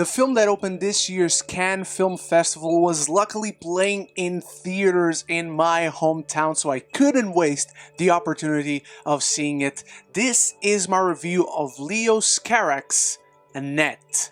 The film that opened this year's Cannes Film Festival was luckily playing in theaters in my hometown, so I couldn't waste the opportunity of seeing it. This is my review of Leos Carax, Annette.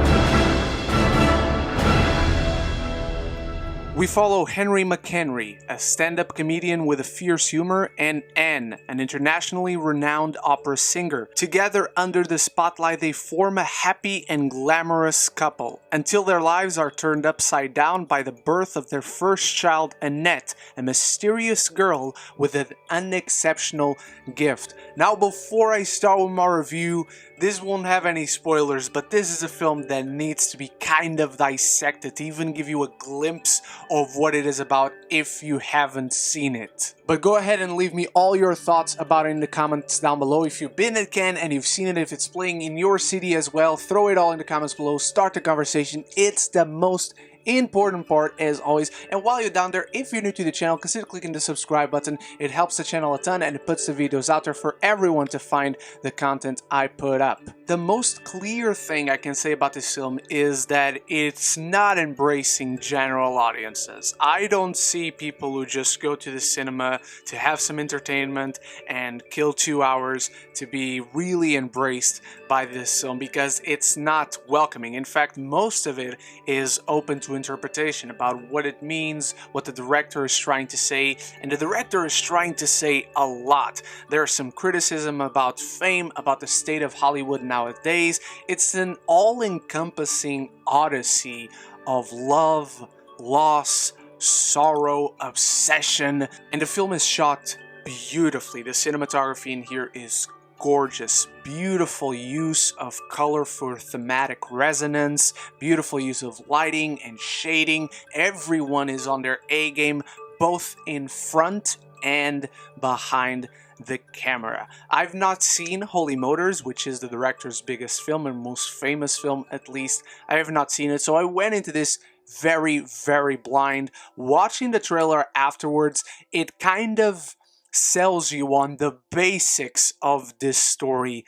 We follow Henry McHenry, a stand-up comedian with a fierce humor, and Anne, an internationally renowned opera singer. Together under the spotlight, they form a happy and glamorous couple, until their lives are turned upside down by the birth of their first child, Annette, a mysterious girl with an unexceptional gift. Now, before I start with my review, this won't have any spoilers, but this is a film that needs to be kind of dissected to even give you a glimpse of what it is about if you haven't seen it. But go ahead and leave me all your thoughts about it in the comments down below. If you've been at Cannes and you've seen it, if it's playing in your city as well, throw it all in the comments below, start the conversation. It's the most important part as always. And while you're down there, if you're new to the channel, consider clicking the subscribe button. It helps the channel a ton and it puts the videos out there for everyone to find the content I put up. The most clear thing I can say about this film is that it's not embracing general audiences. I don't see people who just go to the cinema to have some entertainment and kill 2 hours to be really embraced by this film, because it's not welcoming. In fact, most of it is open to interpretation about what it means, what the director is trying to say, and the director is trying to say a lot. There's some criticism about fame, about the state of Hollywood nowadays. It's an all-encompassing odyssey of love, loss, sorrow, obsession, and the film is shot beautifully. The cinematography in here is gorgeous, beautiful use of color for thematic resonance, beautiful use of lighting and shading. Everyone is on their A game, both in front and behind the camera. I've not seen Holy Motors, which is the director's biggest film and most famous film at least. I have not seen it, so I went into this very blind. Watching the trailer afterwards, it kind of sells you on the basics of this story,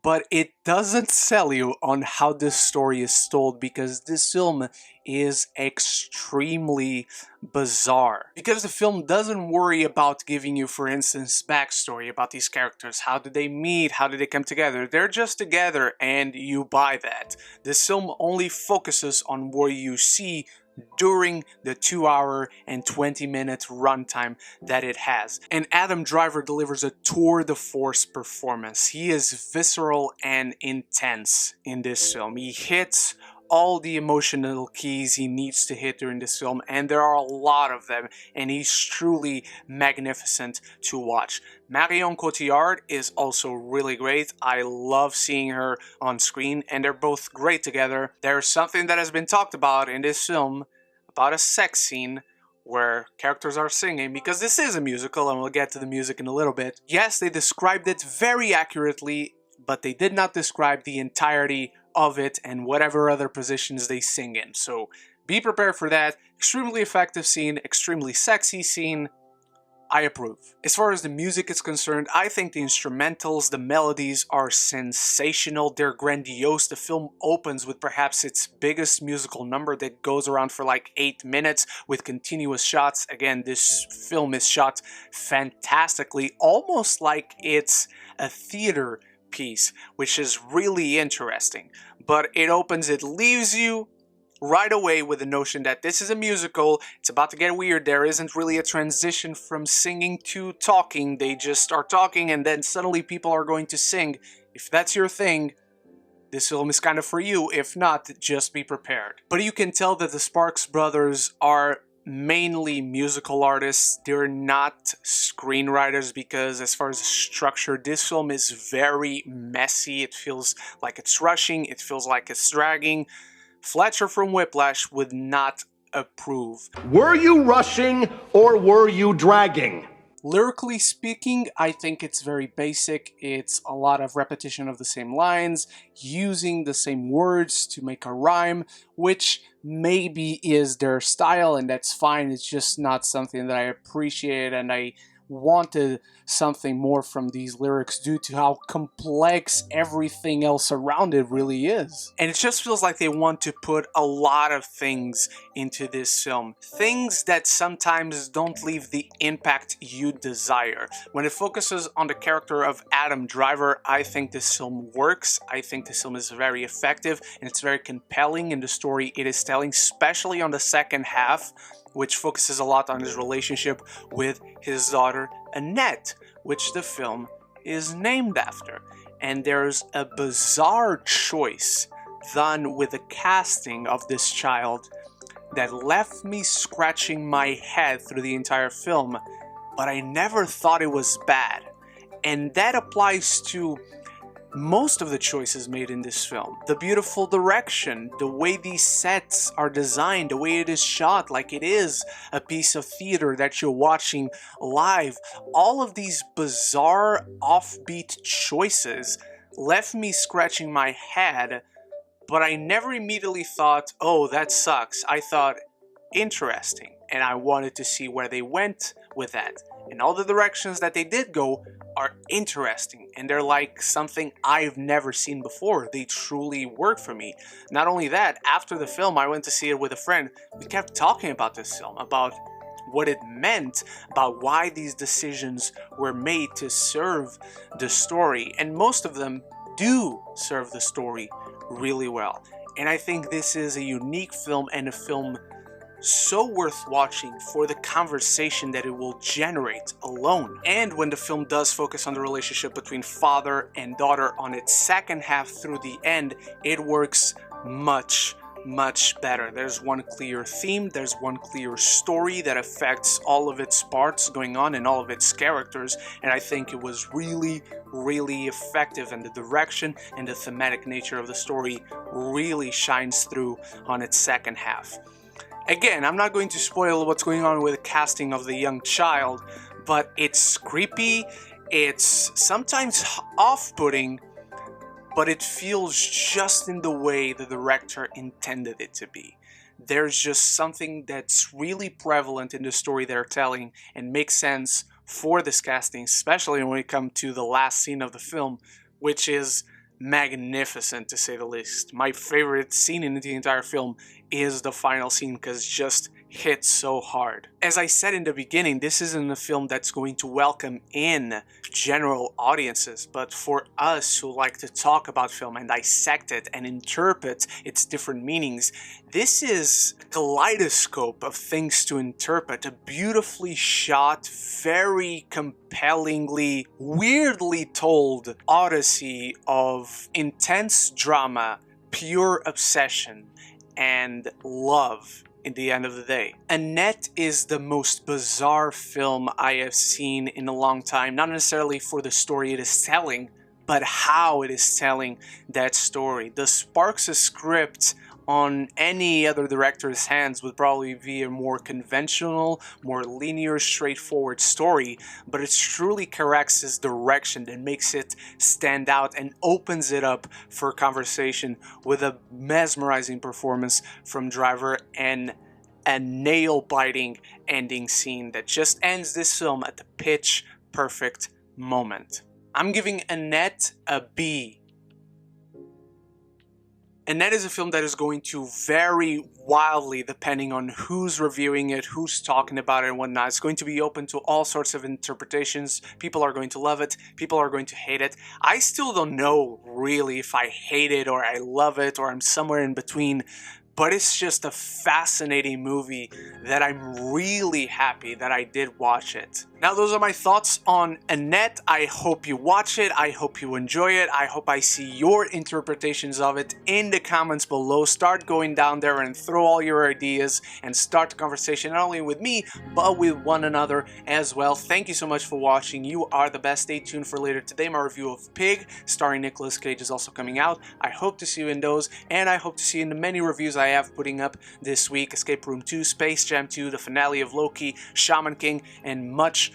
but it doesn't sell you on how this story is told, because this film is extremely bizarre. Because the film doesn't worry about giving you, for instance, backstory about these characters. How did they meet? How did they come together? They're just together and you buy that. This film only focuses on what you see during the 2 hour and 20-minute runtime that it has. And Adam Driver delivers a tour de force performance. He is visceral and intense in this film. He hits all the emotional keys he needs to hit during this film, and there are a lot of them, and he's truly magnificent to watch. Marion Cotillard is also really great. I love seeing her on screen, and they're both great together. There's something that has been talked about in this film about a sex scene where characters are singing, because this is a musical, and we'll get to the music in a little bit. Yes, they described it very accurately, but they did not describe the entirety of it and whatever other positions they sing in. So be prepared for that. Extremely effective scene, extremely sexy scene. I approve. As far as the music is concerned, I think the instrumentals, the melodies are sensational. They're grandiose. The film opens with perhaps its biggest musical number that goes around for like 8 minutes with continuous shots. Again, this film is shot fantastically, almost like it's a theater piece, which is really interesting. But it opens, it leaves you right away with the notion that this is a musical, it's about to get weird. There isn't really a transition from singing to talking. They just are talking and then suddenly people are going to sing. If that's your thing, this film is kind of for you. If not, just be prepared. But you can tell that the Sparks brothers are mainly musical artists. They're not screenwriters, because as far as structure, this film is very messy. It feels like it's rushing. It feels like it's dragging. Fletcher from Whiplash would not approve. Were you rushing or were you dragging? Lyrically speaking, I think it's very basic. It's a lot of repetition of the same lines, using the same words to make a rhyme, which maybe is their style, and that's fine. It's just not something that I appreciate and I wanted something more from these lyrics due to how complex everything else around it really is. And it just feels like they want to put a lot of things into this film. Things that sometimes don't leave the impact you desire. When it focuses on the character of Adam Driver, I think this film works. I think this film is very effective and it's very compelling in the story it is telling, especially on the second half, which focuses a lot on his relationship with his daughter Annette, which the film is named after. And there's a bizarre choice done with the casting of this child that left me scratching my head through the entire film, but I never thought it was bad. And that applies to most of the choices made in this film. The beautiful direction, the way these sets are designed, the way it is shot like it is a piece of theater that you're watching live. All of these bizarre offbeat choices left me scratching my head, but I never immediately thought, oh, that sucks. I thought, interesting, and I wanted to see where they went with that. And all the directions that they did go are interesting, and they're like something I've never seen before. They truly work for me. Not only that, after the film, I went to see it with a friend. We kept talking about this film, about what it meant, about why these decisions were made to serve the story, and most of them do serve the story really well. And I think this is a unique film, and a film so worth watching for the conversation that it will generate alone. And when the film does focus on the relationship between father and daughter on its second half through the end, it works much better. There's one clear theme, there's one clear story that affects all of its parts going on and all of its characters, and I think it was really effective, and the direction and the thematic nature of the story really shines through on its second half. Again, I'm not going to spoil what's going on with the casting of the young child, but it's creepy, it's sometimes off-putting, but it feels just in the way the director intended it to be. There's just something that's really prevalent in the story they're telling and makes sense for this casting, especially when it comes to the last scene of the film, which is magnificent to say the least. My favorite scene in the entire film is the final scene because it just hits so hard. As I said in the beginning, this isn't a film that's going to welcome in general audiences, but for us who like to talk about film and dissect it and interpret its different meanings, this is a kaleidoscope of things to interpret. A beautifully shot, very compellingly, weirdly told odyssey of intense drama, pure obsession, and love in the end of the day. Annette is the most bizarre film I have seen in a long time, not necessarily for the story it is telling, but how it is telling that story. The sparks a script on any other director's hands would probably be a more conventional, more linear, straightforward story, but it's truly Carax's direction that makes it stand out and opens it up for conversation with a mesmerizing performance from Driver and a nail-biting ending scene that just ends this film at the pitch perfect moment. I'm giving Annette a B. Annette is a film that is going to vary wildly depending on who's reviewing it, who's talking about it and whatnot. It's going to be open to all sorts of interpretations. People are going to love it. People are going to hate it. I still don't know really if I hate it or I love it or I'm somewhere in between. But it's just a fascinating movie that I'm really happy that I did watch it. Now those are my thoughts on Annette. I hope you watch it. I hope you enjoy it. I hope I see your interpretations of it in the comments below. Start going down there and throw all your ideas and start the conversation not only with me, but with one another as well. Thank you so much for watching. You are the best. Stay tuned for later today. My review of Pig, starring Nicolas Cage, is also coming out. I hope to see you in those, and I hope to see you in the many reviews I have putting up this week. Escape Room 2, Space Jam 2, the finale of Loki, Shaman King, and much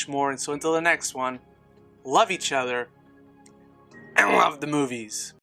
more. And so until the next one, love each other and love the movies.